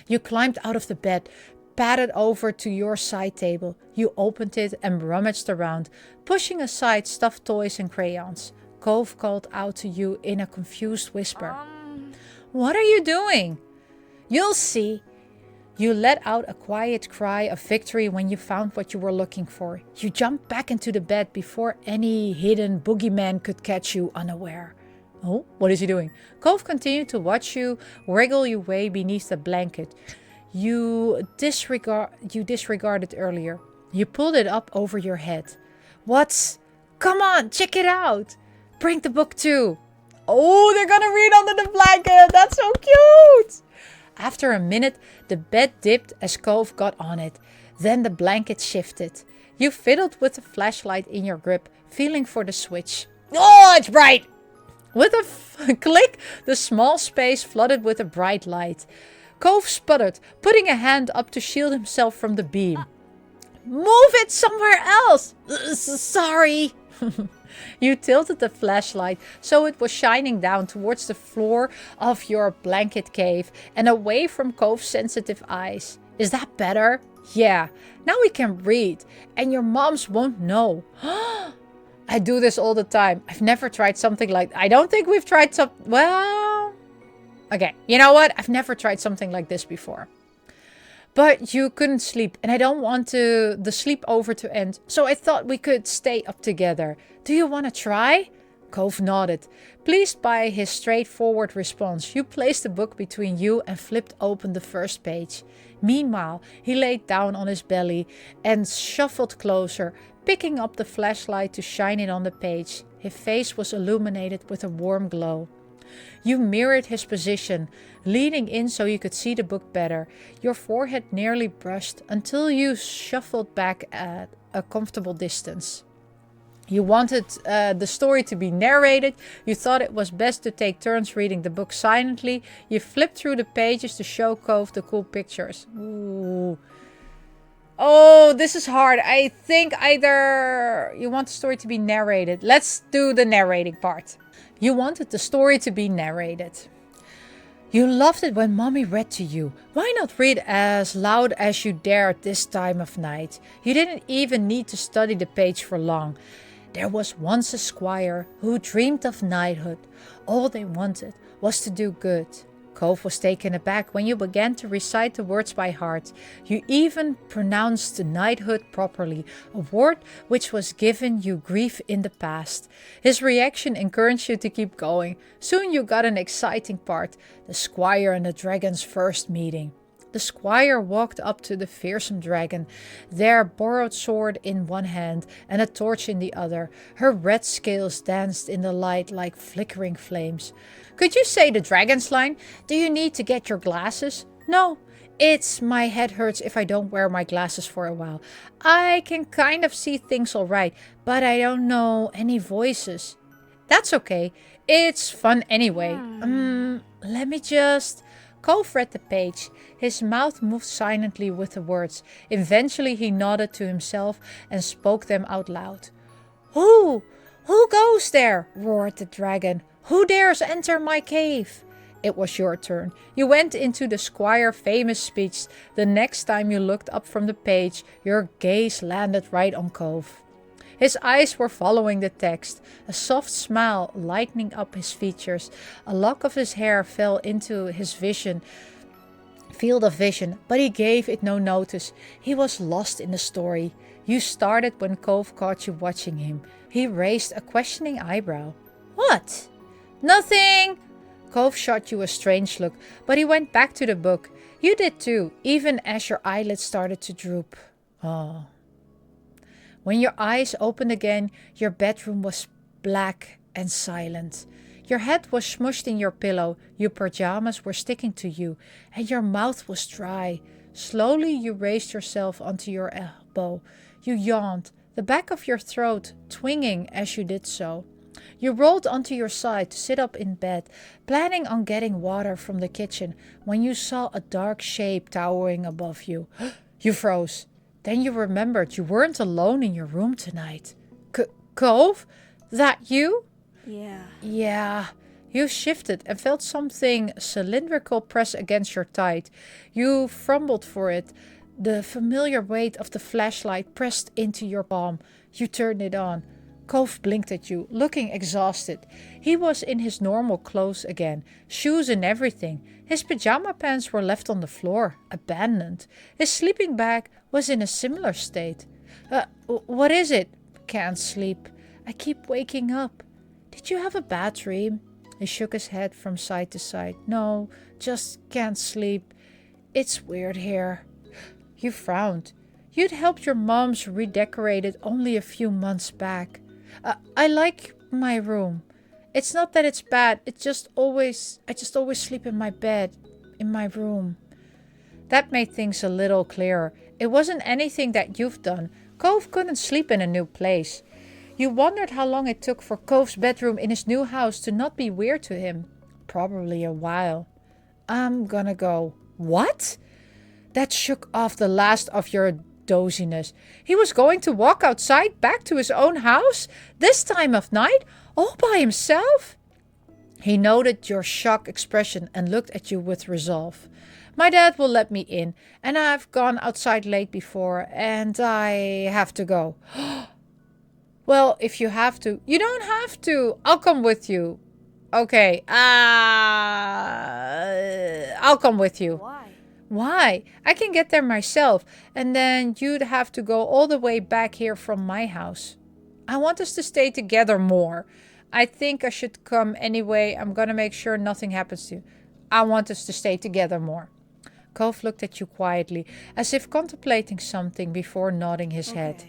You climbed out of the bed, padded over to your side table. You opened it and rummaged around, pushing aside stuffed toys and crayons. Cove called out to you in a confused whisper. What are you doing? You'll see. You let out a quiet cry of victory when you found what you were looking for. You jumped back into the bed before any hidden boogeyman could catch you unaware. Oh, what is he doing? Cove continued to watch you wriggle your way beneath the blanket you disregarded earlier. You pulled it up over your head. What's... Come on, check it out. Bring the book too. Oh, they're gonna read under the blanket. That's so cute. After a minute, the bed dipped as Cove got on it. Then the blanket shifted. You fiddled with the flashlight in your grip, feeling for the switch. Oh, it's bright! With a click, the small space flooded with a bright light. Cove sputtered, putting a hand up to shield himself from the beam. Move it somewhere else! Sorry! You tilted the flashlight so it was shining down towards the floor of your blanket cave and away from Cove's sensitive eyes. Is that better? Yeah, now we can read and your moms won't know. I do this all the time. I've never tried something like... I don't think we've tried some... Well... Okay, you know what? I've never tried something like this before. But you couldn't sleep and I don't want the sleepover to end. So I thought we could stay up together. Do you want to try? Cove nodded. Pleased by his straightforward response, you placed the book between you and flipped open the first page. Meanwhile, he laid down on his belly and shuffled closer, picking up the flashlight to shine it on the page. His face was illuminated with a warm glow. You mirrored his position, leaning in so you could see the book better. Your forehead nearly brushed until you shuffled back at a comfortable distance. You wanted the story to be narrated. You thought it was best to take turns reading the book silently. You flipped through the pages to show Cove the cool pictures. Ooh. Oh, this is hard. I think either you want the story to be narrated. Let's do the narrating part. You wanted the story to be narrated. You loved it when Mommy read to you. Why not read as loud as you dared this time of night? You didn't even need to study the page for long. There was once a squire who dreamed of knighthood. All they wanted was to do good. Cove was taken aback when you began to recite the words by heart. You even pronounced knighthood properly, a word which was given you grief in the past. His reaction encouraged you to keep going. Soon you got an exciting part, the squire and the dragon's first meeting. The squire walked up to the fearsome dragon, their borrowed sword in one hand and a torch in the other. Her red scales danced in the light like flickering flames. Could you say the dragon's line? Do you need to get your glasses? No, it's my head hurts if I don't wear my glasses for a while. I can kind of see things all right, but I don't know any voices. That's okay. It's fun anyway. Let me just... Cove read the page. His mouth moved silently with the words. Eventually he nodded to himself and spoke them out loud. Who goes there? Roared the dragon. Who dares enter my cave? It was your turn. You went into the squire's famous speech. The next time you looked up from the page, your gaze landed right on Cove. His eyes were following the text, a soft smile lightening up his features. A lock of his hair fell into his field of vision, but he gave it no notice. He was lost in the story. You started when Cove caught you watching him. He raised a questioning eyebrow. What? Nothing! Cove shot you a strange look, but he went back to the book. You did too, even as your eyelids started to droop. Oh. When your eyes opened again, your bedroom was black and silent. Your head was smushed in your pillow, your pajamas were sticking to you, and your mouth was dry. Slowly you raised yourself onto your elbow. You yawned, the back of your throat twinging as you did so. You rolled onto your side to sit up in bed, planning on getting water from the kitchen, when you saw a dark shape towering above you. You froze. Then you remembered you weren't alone in your room tonight. Cove? That you? Yeah. You shifted and felt something cylindrical press against your thigh. You fumbled for it. The familiar weight of the flashlight pressed into your palm. You turned it on. Cove blinked at you, looking exhausted. He was in his normal clothes again, shoes and everything. His pajama pants were left on the floor, abandoned. His sleeping bag was in a similar state. What is it? Can't sleep. I keep waking up. Did you have a bad dream? He shook his head from side to side. No, just can't sleep. It's weird here. You frowned. You'd helped your mom's redecorate it only a few months back. I like my room. It's not that it's bad. I just always sleep in my bed, in my room. That made things a little clearer. It wasn't anything that you've done. Cove couldn't sleep in a new place. You wondered how long it took for Cove's bedroom in his new house to not be weird to him. Probably a while. I'm gonna go. What? That shook off the last of your doziness. He was going to walk outside back to his own house? This time of night? All by himself? He noted your shocked expression and looked at you with resolve. My dad will let me in, and I've gone outside late before, and I have to go. Well, if you have to. You don't have to. I'll come with you. Okay. I'll come with you. Why? Why? I can get there myself, and then you'd have to go all the way back here from my house. I want us to stay together more. I think I should come anyway. I'm gonna make sure nothing happens to you. I want us to stay together more. Cove looked at you quietly, as if contemplating something before nodding his head.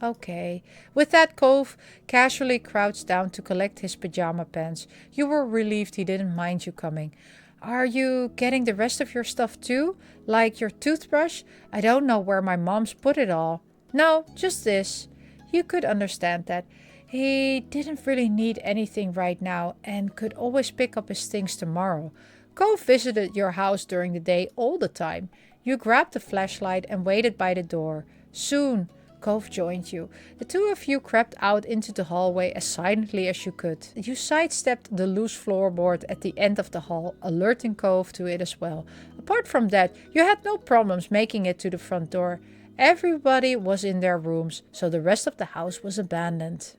Okay. With that, Cove casually crouched down to collect his pajama pants. You were relieved he didn't mind you coming. Are you getting the rest of your stuff too? Like your toothbrush? I don't know where my mom's put it all. No, just this. You could understand that. He didn't really need anything right now and could always pick up his things tomorrow. Cove visited your house during the day all the time. You grabbed the flashlight and waited by the door. Soon, Cove joined you. The two of you crept out into the hallway as silently as you could. You sidestepped the loose floorboard at the end of the hall, alerting Cove to it as well. Apart from that, you had no problems making it to the front door. Everybody was in their rooms, so the rest of the house was abandoned.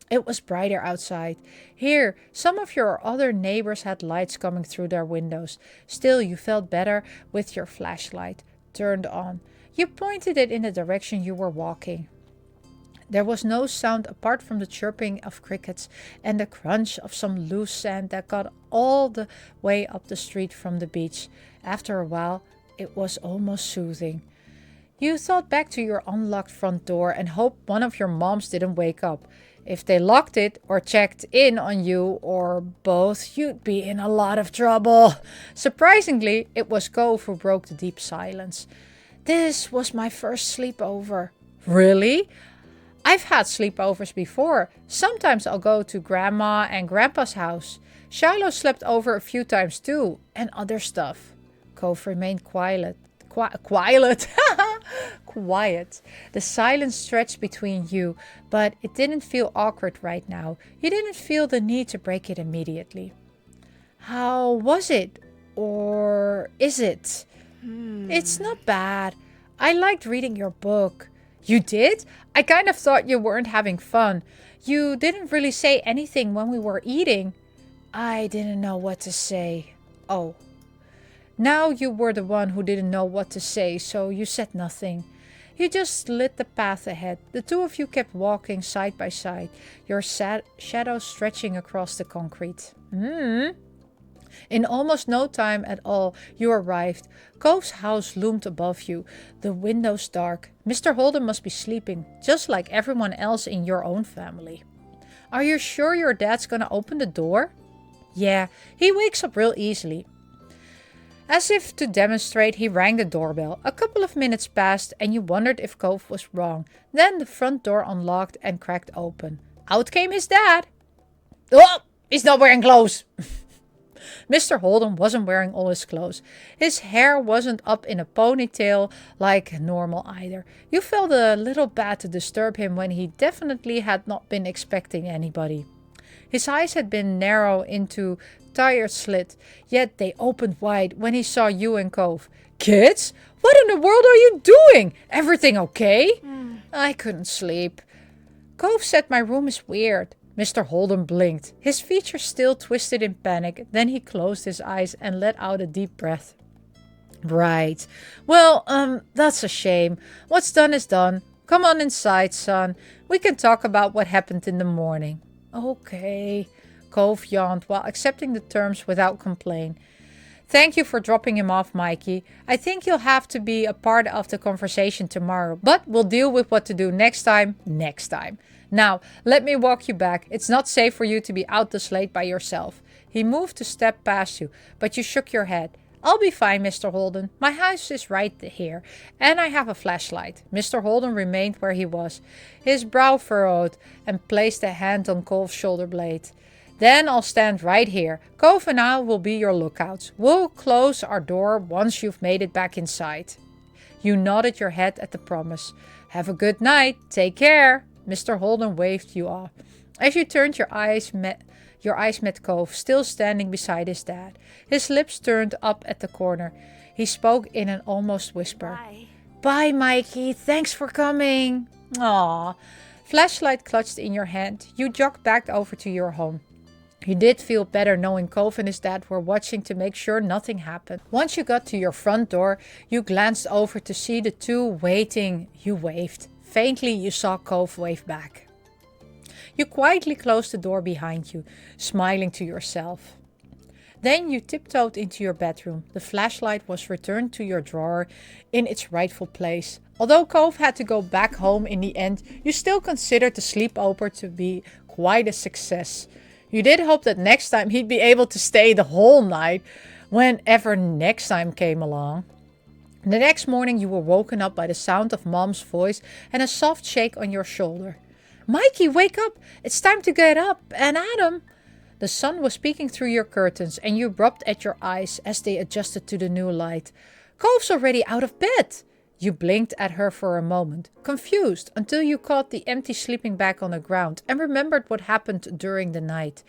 It was brighter outside. Here, some of your other neighbors had lights coming through their windows. Still, you felt better with your flashlight turned on. You pointed it in the direction you were walking. There was no sound apart from the chirping of crickets and the crunch of some loose sand that got all the way up the street from the beach. After a while, it was almost soothing. You thought back to your unlocked front door and hoped one of your moms didn't wake up. If they locked it or checked in on you or both, you'd be in a lot of trouble. Surprisingly, it was Cove who broke the deep silence. This was my first sleepover. Really? I've had sleepovers before. Sometimes I'll go to Grandma and Grandpa's house. Shiloh slept over a few times too, and other stuff. Cove remained quiet. Quiet. The silence stretched between you, but it didn't feel awkward right now. You didn't feel the need to break it immediately. How was it? Or is it? It's not bad. I liked reading your book. You did? I kind of thought you weren't having fun. You didn't really say anything when we were eating. I didn't know what to say. Oh. Now you were the one who didn't know what to say, so you said nothing. You just lit the path ahead. The two of you kept walking side by side, your shadows stretching across the concrete. In almost no time at all, you arrived. Cove's house loomed above you, the windows dark. Mr. Holden must be sleeping, just like everyone else in your own family. Are you sure your dad's gonna open the door? Yeah, he wakes up real easily. As if to demonstrate, he rang the doorbell. A couple of minutes passed and you wondered if Cove was wrong. Then the front door unlocked and cracked open. Out came his dad. Oh, he's not wearing clothes. Mr. Holden wasn't wearing all his clothes. His hair wasn't up in a ponytail like normal either. You felt a little bad to disturb him when he definitely had not been expecting anybody. His eyes had been narrow into tired slit, yet they opened wide when he saw you and Cove. Kids, what in the world are you doing? Everything okay? I couldn't sleep. Cove said my room is weird. Mr. Holden blinked, his features still twisted in panic. Then he closed his eyes and let out a deep breath. Right. Well, that's a shame. What's done is done. Come on inside, son. We can talk about what happened in the morning. Okay. Cove yawned while accepting the terms without complaint. Thank you for dropping him off, Mikey. I think you'll have to be a part of the conversation tomorrow, but we'll deal with what to do next time. Now, let me walk you back. It's not safe for you to be out this late by yourself. He moved to step past you, but you shook your head. I'll be fine, Mr. Holden. My house is right here, and I have a flashlight. Mr. Holden remained where he was, his brow furrowed, and placed a hand on Cove's shoulder blade. Then I'll stand right here. Cove and I will be your lookouts. We'll close our door once you've made it back inside. You nodded your head at the promise. Have a good night. Take care. Mr. Holden waved you off. As you turned, your eyes met Cove, still standing beside his dad. His lips turned up at the corner. He spoke in an almost whisper. Bye, Mikey. Thanks for coming. Aw. Flashlight clutched in your hand. You jogged back over to your home. You did feel better knowing Cove and his dad were watching to make sure nothing happened. Once you got to your front door, you glanced over to see the two waiting. You waved. Faintly, you saw Cove wave back. You quietly closed the door behind you, smiling to yourself. Then you tiptoed into your bedroom. The flashlight was returned to your drawer in its rightful place. Although Cove had to go back home in the end, you still considered the sleepover to be quite a success. You did hope that next time he'd be able to stay the whole night, whenever next time came along. The next morning you were woken up by the sound of Mom's voice and a soft shake on your shoulder. Mikey, wake up! It's time to get up! And Adam! The sun was peeking through your curtains and you rubbed at your eyes as they adjusted to the new light. Cove's already out of bed! You blinked at her for a moment, confused, until you caught the empty sleeping bag on the ground and remembered what happened during the night.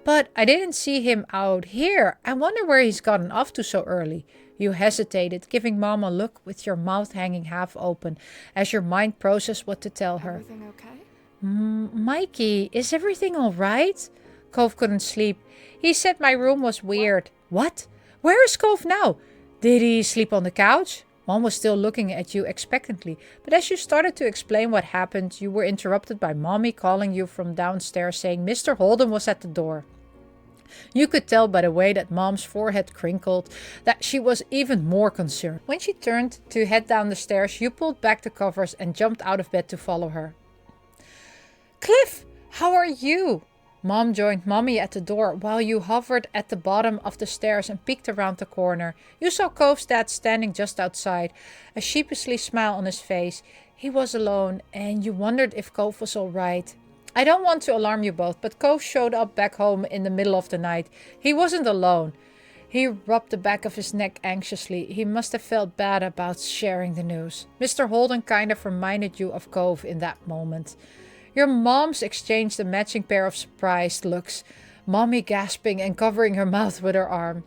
But I didn't see him out here. I wonder where he's gotten off to so early. You hesitated, giving Mom a look with your mouth hanging half open as your mind processed what to tell her. Everything okay? Mikey, is everything all right? Cove couldn't sleep. He said my room was weird. What? Where is Cove now? Did he sleep on the couch? Mom was still looking at you expectantly, but as you started to explain what happened, you were interrupted by Mommy calling you from downstairs saying Mr. Holden was at the door. You could tell by the way that Mom's forehead crinkled that she was even more concerned. When she turned to head down the stairs, you pulled back the covers and jumped out of bed to follow her. Cliff, how are you? Mom joined Mommy at the door while you hovered at the bottom of the stairs and peeked around the corner. You saw Cove's dad standing just outside, a sheepishly smile on his face. He was alone, and you wondered if Cove was all right. I don't want to alarm you both, but Cove showed up back home in the middle of the night. He wasn't alone. He rubbed the back of his neck anxiously. He must have felt bad about sharing the news. Mr. Holden kind of reminded you of Cove in that moment. Your moms exchanged a matching pair of surprised looks, Mommy gasping and covering her mouth with her arm.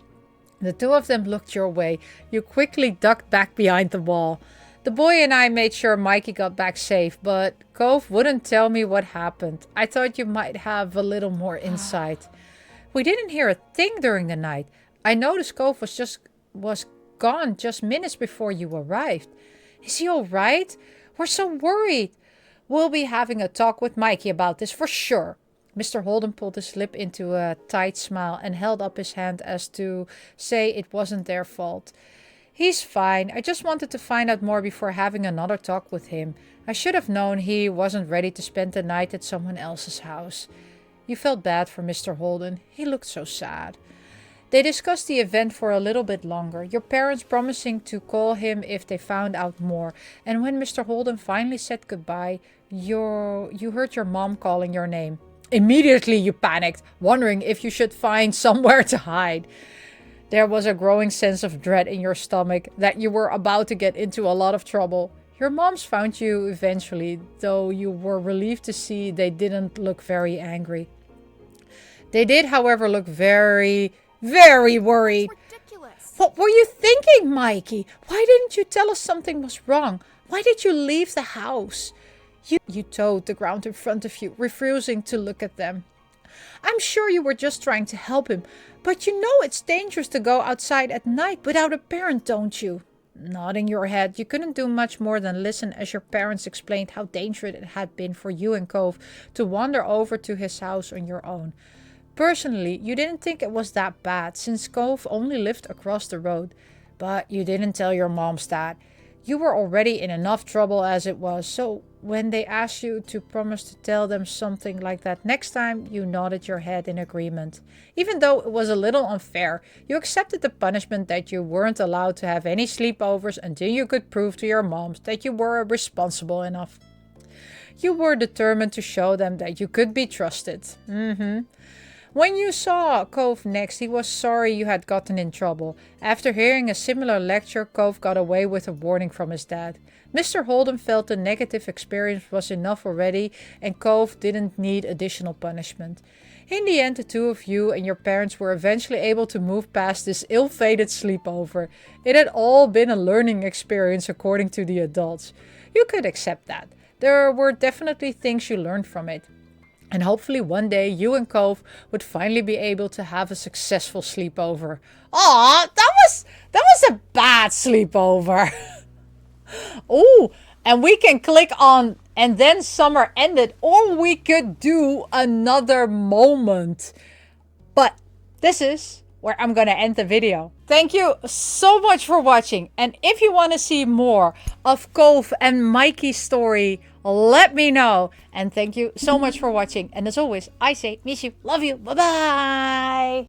The two of them looked your way. You quickly ducked back behind the wall. The boy and I made sure Mikey got back safe, but Cove wouldn't tell me what happened. I thought you might have a little more insight. We didn't hear a thing during the night. I noticed Cove was gone just minutes before you arrived. Is he all right? We're so worried. We'll be having a talk with Mikey about this for sure. Mr. Holden pulled his lip into a tight smile and held up his hand as to say it wasn't their fault. He's fine. I just wanted to find out more before having another talk with him. I should have known he wasn't ready to spend the night at someone else's house. You felt bad for Mr. Holden. He looked so sad. They discussed the event for a little bit longer, your parents promising to call him if they found out more. And when Mr. Holden finally said goodbye, you heard your mom calling your name. Immediately you panicked, wondering if you should find somewhere to hide. There was a growing sense of dread in your stomach that you were about to get into a lot of trouble. Your moms found you eventually, though you were relieved to see they didn't look very angry. They did, however, look very worried. Ridiculous. What were you thinking, Mikey? Why didn't you tell us something was wrong? Why did you leave the house? You toed the ground in front of you, refusing to look at them. I'm sure you were just trying to help him, but you know it's dangerous to go outside at night without a parent, don't you? Nodding your head, you couldn't do much more than listen as your parents explained how dangerous it had been for you and Cove to wander over to his house on your own. Personally, you didn't think it was that bad since Cove only lived across the road. But you didn't tell your moms that. You were already in enough trouble as it was, so when they asked you to promise to tell them something like that next time, you nodded your head in agreement. Even though it was a little unfair, you accepted the punishment that you weren't allowed to have any sleepovers until you could prove to your moms that you were responsible enough. You were determined to show them that you could be trusted. When you saw Cove next, he was sorry you had gotten in trouble. After hearing a similar lecture, Cove got away with a warning from his dad. Mr. Holden felt the negative experience was enough already and Cove didn't need additional punishment. In the end, the two of you and your parents were eventually able to move past this ill-fated sleepover. It had all been a learning experience according to the adults. You could accept that. There were definitely things you learned from it. And hopefully one day you and Cove would finally be able to have a successful sleepover. Aw, that was a bad sleepover. Oh, and we can click on and then summer ended, or we could do another moment. But this is where I'm gonna end the video. Thank you so much for watching. And if you want to see more of Cove and Mikey's story, let me know. And thank you so much for watching. And as always, I say, miss you, love you, bye-bye.